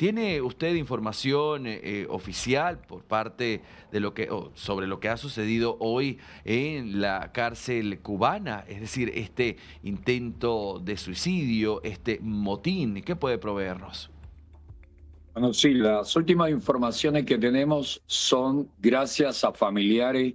¿Tiene usted información oficial por parte de sobre lo que ha sucedido hoy en la cárcel cubana? Es decir, este intento de suicidio, este motín, ¿qué puede proveernos? Bueno, sí, las últimas informaciones que tenemos son gracias a familiares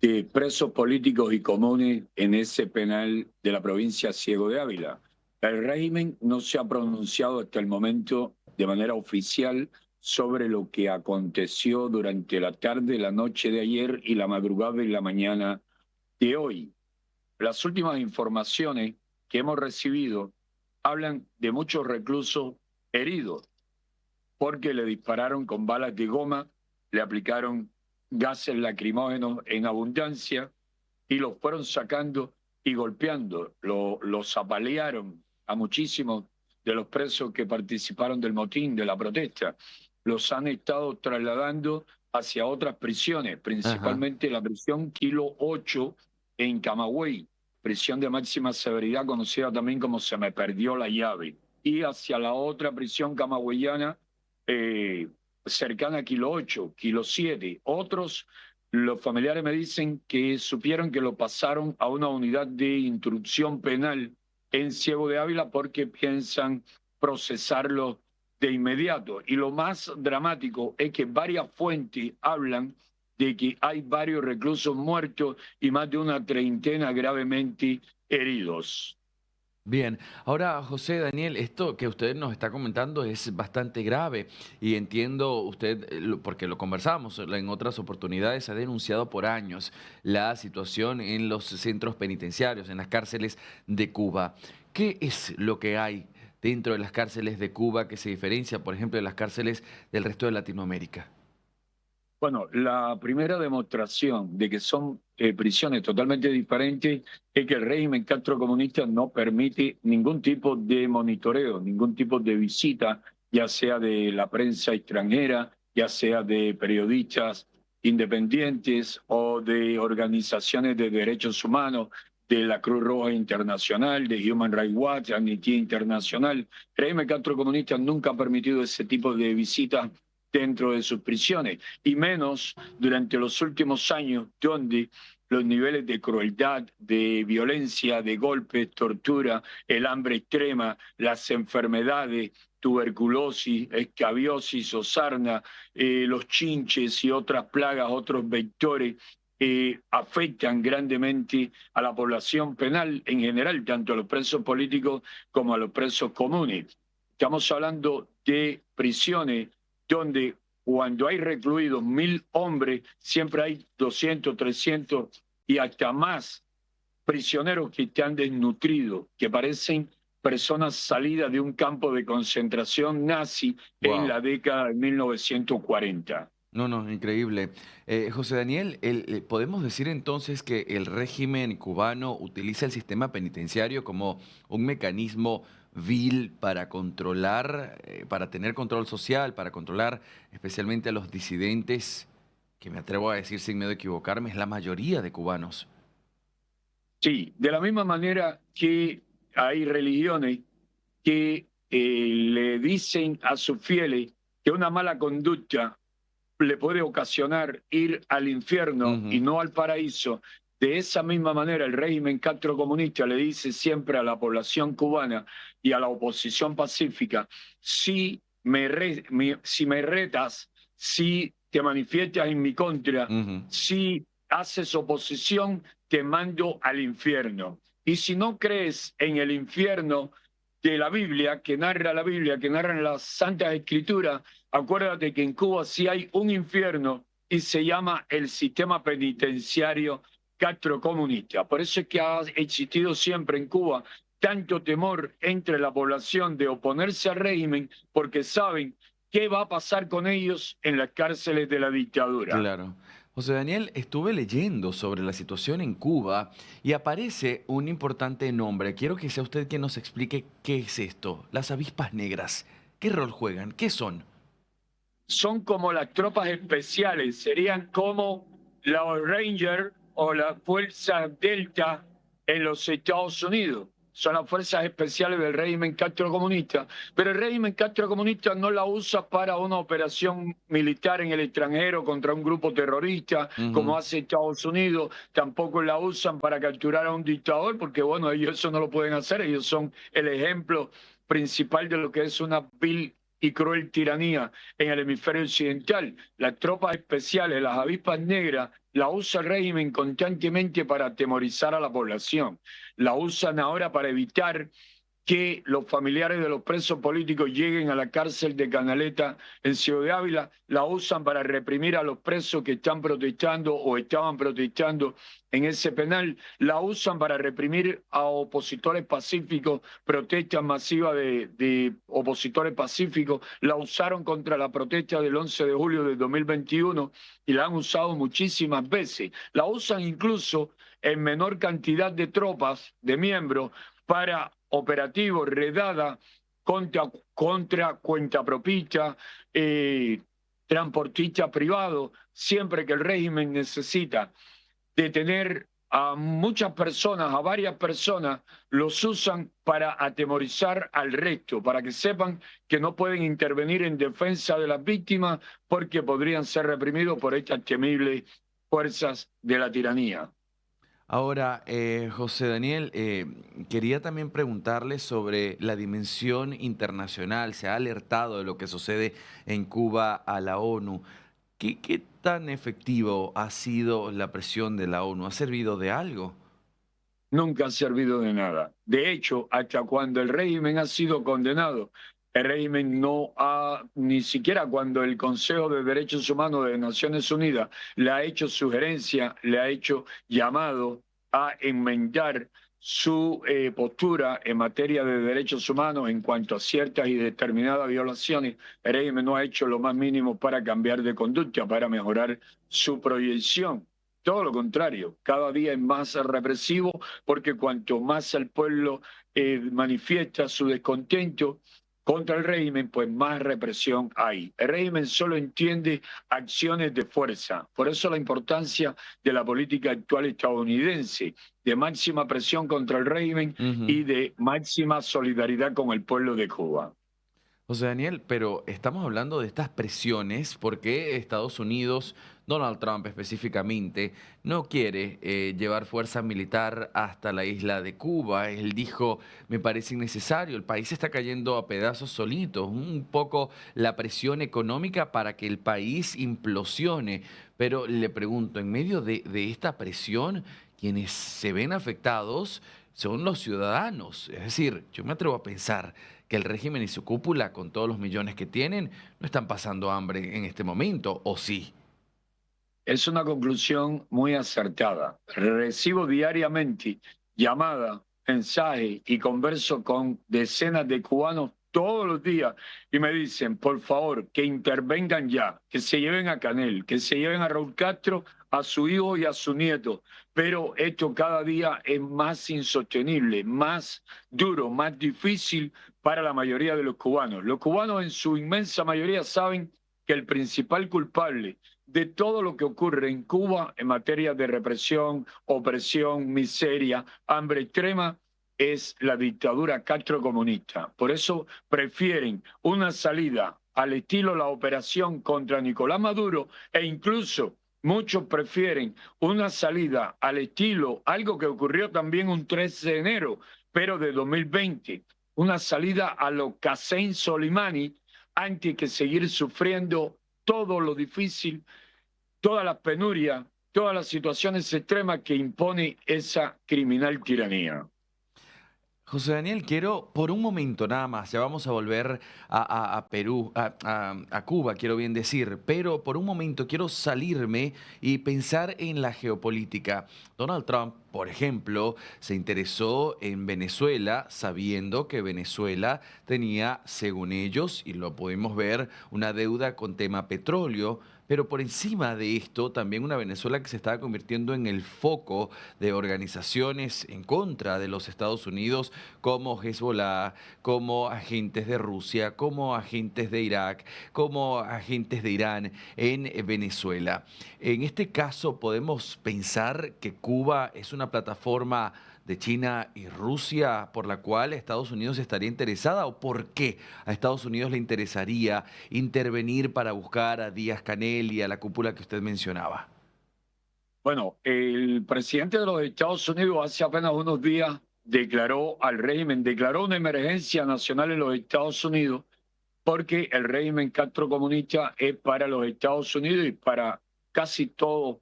de presos políticos y comunes en ese penal de la provincia Ciego de Ávila. El régimen no se ha pronunciado hasta el momento de manera oficial sobre lo que aconteció durante la tarde, la noche de ayer y la madrugada y la mañana de hoy. Las últimas informaciones que hemos recibido hablan de muchos reclusos heridos porque le dispararon con balas de goma, le aplicaron gases lacrimógenos en abundancia y los fueron sacando y golpeando. Los apalearon a muchísimos de los presos que participaron del motín, de la protesta. Los han estado trasladando hacia otras prisiones, Ajá. principalmente la prisión Kilo 8 en Camagüey, prisión de máxima severidad conocida también como Se me perdió la llave, y hacia la otra prisión camagüeyana eh, cercana a Kilo 8, Kilo 7. Otros, los familiares me dicen que supieron que lo pasaron a una unidad de instrucción penal en Ciego de Ávila porque piensan procesarlo de inmediato. Y lo más dramático es que varias fuentes hablan de que hay varios reclusos muertos y más de una treintena gravemente heridos. Bien, ahora José Daniel, esto que usted nos está comentando es bastante grave y entiendo usted, porque lo conversamos en otras oportunidades, ha denunciado por años la situación en los centros penitenciarios, en las cárceles de Cuba. ¿Qué es lo que hay dentro de las cárceles de Cuba que se diferencia, por ejemplo, de las cárceles del resto de Latinoamérica? Bueno, la primera demostración de que son prisiones totalmente diferentes es que el régimen castrocomunista no permite ningún tipo de monitoreo, ningún tipo de visita, ya sea de la prensa extranjera, ya sea de periodistas independientes o de organizaciones de derechos humanos, de la Cruz Roja Internacional, de Human Rights Watch, Amnistía Internacional. El régimen castrocomunista nunca ha permitido ese tipo de visitas dentro de sus prisiones, y menos durante los últimos años, donde los niveles de crueldad, de violencia, de golpes, tortura, el hambre extrema, las enfermedades, tuberculosis, escabiosis o sarna, los chinches y otras plagas, otros vectores, afectan grandemente a la población penal en general, tanto a los presos políticos como a los presos comunes. Estamos hablando de prisiones donde cuando hay recluidos 1.000 hombres, siempre hay 200, 300 y hasta más prisioneros que están desnutridos, que parecen personas salidas de un campo de concentración nazi en Wow. la década de 1940. No, no, increíble. José Daniel, ¿podemos decir entonces que el régimen cubano utiliza el sistema penitenciario como un mecanismo vil para controlar, para tener control social, para controlar especialmente a los disidentes, que me atrevo a decir sin miedo a equivocarme, es la mayoría de cubanos? Sí, de la misma manera que hay religiones que le dicen a sus fieles que una mala conducta le puede ocasionar ir al infierno y Ujú. no al paraíso. De esa misma manera, el régimen castrocomunista le dice siempre a la población cubana y a la oposición pacífica, si me retas, si te manifiestas en mi contra, Ujú. si haces oposición, te mando al infierno. Y si no crees en el infierno de la Biblia, que narran las Santas Escrituras, acuérdate que en Cuba sí hay un infierno y se llama el sistema penitenciario castrocomunista. Por eso es que ha existido siempre en Cuba tanto temor entre la población de oponerse al régimen porque saben qué va a pasar con ellos en las cárceles de la dictadura. Claro. José Daniel, estuve leyendo sobre la situación en Cuba y aparece un importante nombre. Quiero que sea usted quien nos explique qué es esto. Las avispas negras. ¿Qué rol juegan? ¿Qué son? Son como las tropas especiales, serían como los Rangers o la Fuerza Delta en los Estados Unidos. son las fuerzas especiales del régimen castrocomunista, pero el régimen castrocomunista no la usa para una operación militar en el extranjero contra un grupo terrorista, como Ujú. hace Estados Unidos, tampoco la usan para capturar a un dictador, porque bueno, ellos eso no lo pueden hacer, ellos son el ejemplo principal de lo que es una vil y cruel tiranía en el hemisferio occidental. Las tropas especiales, las avispas negras, la usa el régimen constantemente para atemorizar a la población. La usan ahora para evitar que los familiares de los presos políticos lleguen a la cárcel de Canaleta en Ciudad de Ávila, la usan para reprimir a los presos que están protestando o estaban protestando en ese penal, la usan para reprimir a opositores pacíficos, protestas masivas de opositores pacíficos, la usaron contra la protesta del 11 de julio de 2021 y la han usado muchísimas veces. La usan incluso en menor cantidad de tropas, de miembros, para operativos, redada contra cuentapropista, transportista privado, siempre que el régimen necesita detener a muchas personas, a varias personas, los usan para atemorizar al resto, para que sepan que no pueden intervenir en defensa de las víctimas porque podrían ser reprimidos por estas temibles fuerzas de la tiranía. Ahora, José Daniel, quería también preguntarle sobre la dimensión internacional. Se ha alertado de lo que sucede en Cuba a la ONU. ¿Qué tan efectivo ha sido la presión de la ONU? ¿Ha servido de algo? Nunca ha servido de nada. De hecho, hasta cuando el régimen ha sido condenado, el régimen no ha, ni siquiera cuando el Consejo de Derechos Humanos de Naciones Unidas le ha hecho sugerencia, le ha hecho llamado a enmendar su postura en materia de derechos humanos en cuanto a ciertas y determinadas violaciones, el régimen no ha hecho lo más mínimo para cambiar de conducta, para mejorar su proyección. Todo lo contrario, cada día es más represivo porque cuanto más el pueblo manifiesta su descontento contra el régimen, pues más represión hay. El régimen solo entiende acciones de fuerza. Por eso la importancia de la política actual estadounidense, de máxima presión contra el régimen Ujú. y de máxima solidaridad con el pueblo de Cuba. José Daniel, pero estamos hablando de estas presiones porque Estados Unidos, Donald Trump específicamente, no quiere llevar fuerza militar hasta la isla de Cuba. Él dijo, me parece innecesario, el país está cayendo a pedazos solitos, un poco la presión económica para que el país implosione. Pero le pregunto, en medio de esta presión, quienes se ven afectados son los ciudadanos. Es decir, yo me atrevo a pensar que el régimen y su cúpula, con todos los millones que tienen, no están pasando hambre en este momento, ¿o sí? Es una conclusión muy acertada. Recibo diariamente llamadas, mensajes y converso con decenas de cubanos todos los días y me dicen, por favor, que intervengan ya, que se lleven a Canel, que se lleven a Raúl Castro, a su hijo y a su nieto. Pero esto cada día es más insostenible, más duro, más difícil para la mayoría de los cubanos. Los cubanos en su inmensa mayoría saben que el principal culpable de todo lo que ocurre en Cuba en materia de represión, opresión, miseria, hambre extrema, es la dictadura castrocomunista. Por eso prefieren una salida al estilo la operación contra Nicolás Maduro e incluso muchos prefieren una salida al estilo, algo que ocurrió también un 13 de enero, pero de 2020, una salida a lo Qasem Soleimani antes que seguir sufriendo todo lo difícil, todas las penurias, todas las situaciones extremas que impone esa criminal tiranía. José Daniel, quiero por un momento nada más, ya vamos a volver a Perú, a Cuba, quiero bien decir, pero por un momento quiero salirme y pensar en la geopolítica. Donald Trump, por ejemplo, se interesó en Venezuela sabiendo que Venezuela tenía, según ellos, y lo pudimos ver, una deuda con tema petróleo. Pero por encima de esto, también una Venezuela que se estaba convirtiendo en el foco de organizaciones en contra de los Estados Unidos, como Hezbollah, como agentes de Rusia, como agentes de Irak, como agentes de Irán en Venezuela. En este caso, podemos pensar que Cuba es una plataforma de China y Rusia por la cual Estados Unidos estaría interesada o por qué a Estados Unidos le interesaría intervenir para buscar a Díaz-Canel y a la cúpula que usted mencionaba? Bueno, el presidente de los Estados Unidos hace apenas unos días declaró al régimen, declaró una emergencia nacional en los Estados Unidos porque el régimen castrocomunista es para los Estados Unidos y para casi todo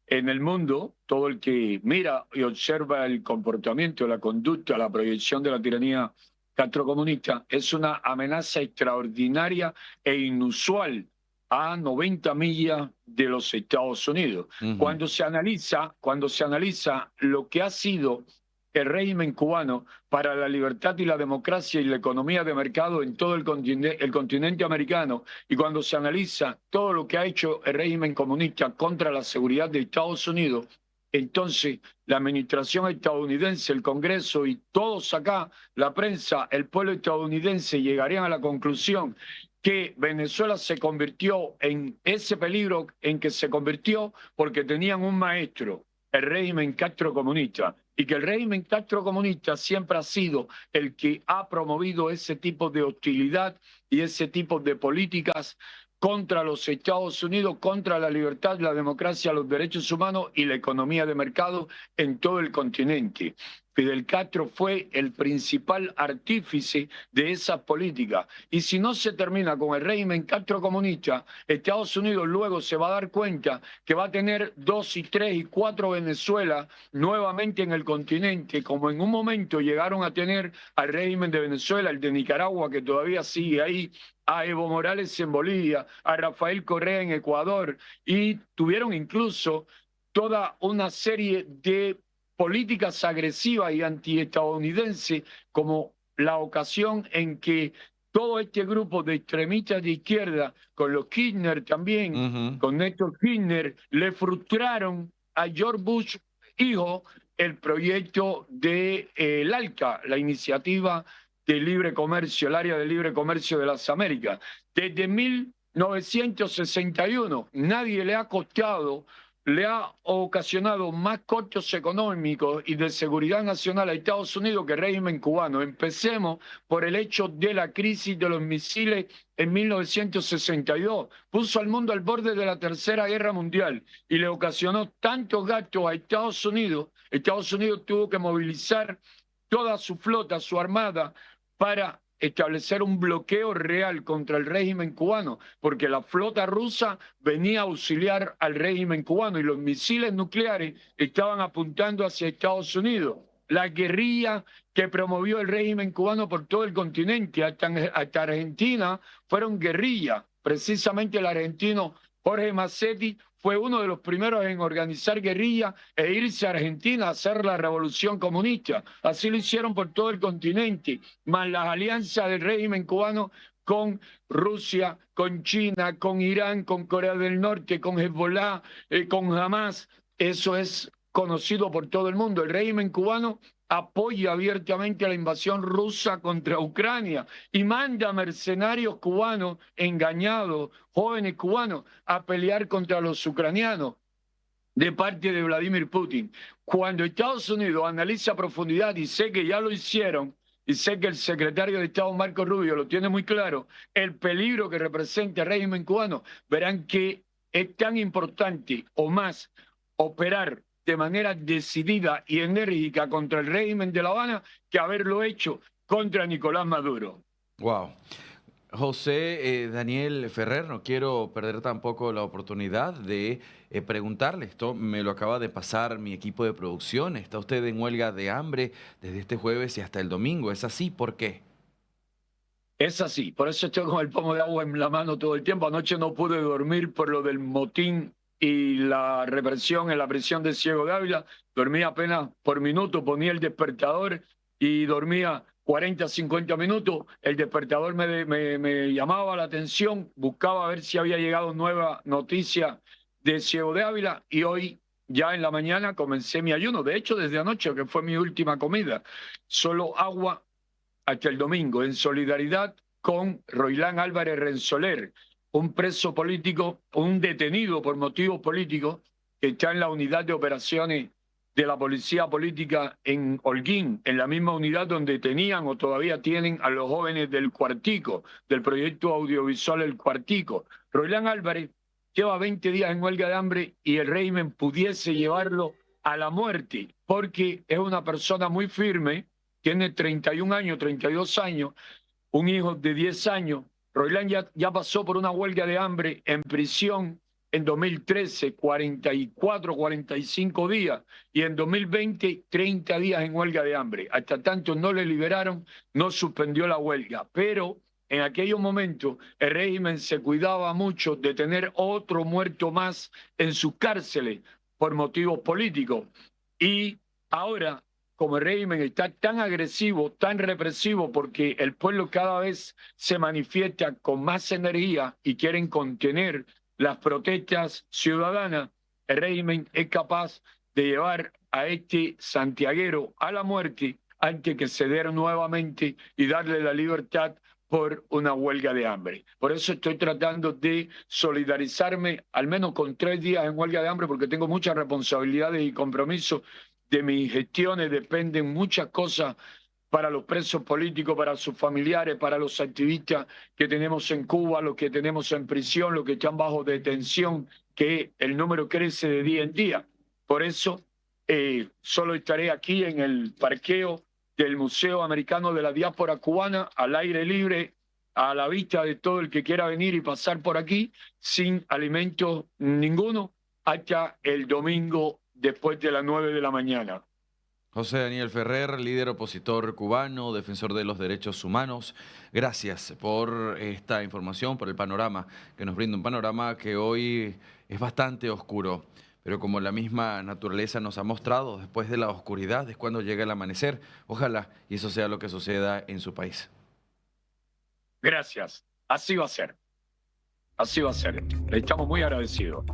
en el mundo, todo el que mira y observa el comportamiento, la conducta, la proyección de la tiranía castrocomunista, es una amenaza extraordinaria e inusual a 90 millas de los Estados Unidos. Ujú. Cuando se analiza lo que ha sido el régimen cubano para la libertad y la democracia y la economía de mercado en todo el continente americano, y cuando se analiza todo lo que ha hecho el régimen comunista contra la seguridad de Estados Unidos, entonces la administración estadounidense, el Congreso y todos acá, la prensa, el pueblo estadounidense, llegarían a la conclusión que Venezuela se convirtió en ese peligro en que se convirtió porque tenían un maestro, el régimen castrocomunista, y que el régimen castrocomunista siempre ha sido el que ha promovido ese tipo de hostilidad y ese tipo de políticas contra los Estados Unidos, contra la libertad, la democracia, los derechos humanos y la economía de mercado en todo el continente. Fidel Castro fue el principal artífice de esas políticas. Y si no se termina con el régimen castrocomunista, Estados Unidos luego se va a dar cuenta que va a tener 2 y 3 y 4 Venezuela nuevamente en el continente, como en un momento llegaron a tener al régimen de Venezuela, el de Nicaragua, que todavía sigue ahí, a Evo Morales en Bolivia, a Rafael Correa en Ecuador, y tuvieron incluso toda una serie de políticas agresivas y antiestadounidenses, como la ocasión en que todo este grupo de extremistas de izquierda, con los Kirchner también, Ujú. con Néstor Kirchner, le frustraron a George Bush, hijo, el proyecto de el ALCA, la iniciativa de libre comercio, el área de libre comercio de las Américas. Desde 1961 nadie le ha ocasionado más costos económicos y de seguridad nacional a Estados Unidos que el régimen cubano. Empecemos por el hecho de la crisis de los misiles en 1962. Puso al mundo al borde de la Tercera Guerra Mundial y le ocasionó tantos gastos a Estados Unidos. Estados Unidos tuvo que movilizar toda su flota, su armada, para establecer un bloqueo real contra el régimen cubano, porque la flota rusa venía a auxiliar al régimen cubano y los misiles nucleares estaban apuntando hacia Estados Unidos. La guerrilla que promovió el régimen cubano por todo el continente, hasta Argentina, fueron guerrillas. Precisamente el argentino Jorge Macetti fue uno de los primeros en organizar guerrilla e irse a Argentina a hacer la revolución comunista. Así lo hicieron por todo el continente, más las alianzas del régimen cubano con Rusia, con China, con Irán, con Corea del Norte, con Hezbollah, con Hamas. Eso es conocido por todo el mundo. El régimen cubano apoya abiertamente la invasión rusa contra Ucrania y manda mercenarios cubanos engañados, jóvenes cubanos, a pelear contra los ucranianos de parte de Vladimir Putin. Cuando Estados Unidos analiza a profundidad, y sé que ya lo hicieron, y sé que el secretario de Estado Marco Rubio lo tiene muy claro, el peligro que representa el régimen cubano, verán que es tan importante o más operar de manera decidida y enérgica contra el régimen de La Habana que haberlo hecho contra Nicolás Maduro. Wow. José Daniel Ferrer, no quiero perder tampoco la oportunidad de preguntarle, esto me lo acaba de pasar mi equipo de producción, está usted en huelga de hambre desde este jueves y hasta el domingo, ¿es así? ¿Por qué? Es así, por eso estoy con el pomo de agua en la mano todo el tiempo. Anoche no pude dormir por lo del motín y la represión en la prisión de Ciego de Ávila. Dormía apenas por minuto, ponía el despertador y dormía 40, 50 minutos. El despertador me llamaba la atención, buscaba ver si había llegado nueva noticia de Ciego de Ávila y hoy ya en la mañana comencé mi ayuno. De hecho, desde anoche, que fue mi última comida, solo agua hasta el domingo, en solidaridad con Roilán Álvarez Renzoler, un preso político, un detenido por motivos políticos, que está en la unidad de operaciones de la policía política en Holguín, en la misma unidad donde tenían o todavía tienen a los jóvenes del Cuartico, del proyecto audiovisual El Cuartico. Roilán Álvarez lleva 20 días en huelga de hambre y el régimen pudiese llevarlo a la muerte, porque es una persona muy firme, tiene 31 años, 32 años, un hijo de 10 años. Roilán ya pasó por una huelga de hambre en prisión en 2013, 44, 45 días, y en 2020, 30 días en huelga de hambre. Hasta tanto no le liberaron, no suspendió la huelga. Pero en aquellos momentos el régimen se cuidaba mucho de tener otro muerto más en sus cárceles por motivos políticos. Y ahora, como el régimen está tan agresivo, tan represivo, porque el pueblo cada vez se manifiesta con más energía y quieren contener las protestas ciudadanas, el régimen es capaz de llevar a este santiaguero a la muerte antes que ceder nuevamente y darle la libertad por una huelga de hambre. Por eso estoy tratando de solidarizarme al menos con 3 días en huelga de hambre, porque tengo muchas responsabilidades y compromisos. De mis gestiones dependen muchas cosas para los presos políticos, para sus familiares, para los activistas que tenemos en Cuba, los que tenemos en prisión, los que están bajo detención, que el número crece de día en día. Por eso solo estaré aquí en el parqueo del Museo Americano de la Diáspora Cubana, al aire libre, a la vista de todo el que quiera venir y pasar por aquí, sin alimento ninguno, hasta el domingo después de las 9 de la mañana. José Daniel Ferrer, líder opositor cubano, defensor de los derechos humanos, gracias por esta información, por el panorama que nos brinda, un panorama que hoy es bastante oscuro, pero como la misma naturaleza nos ha mostrado, después de la oscuridad es cuando llega el amanecer. Ojalá y eso sea lo que suceda en su país. Gracias, así va a ser, así va a ser. Le estamos muy agradecidos.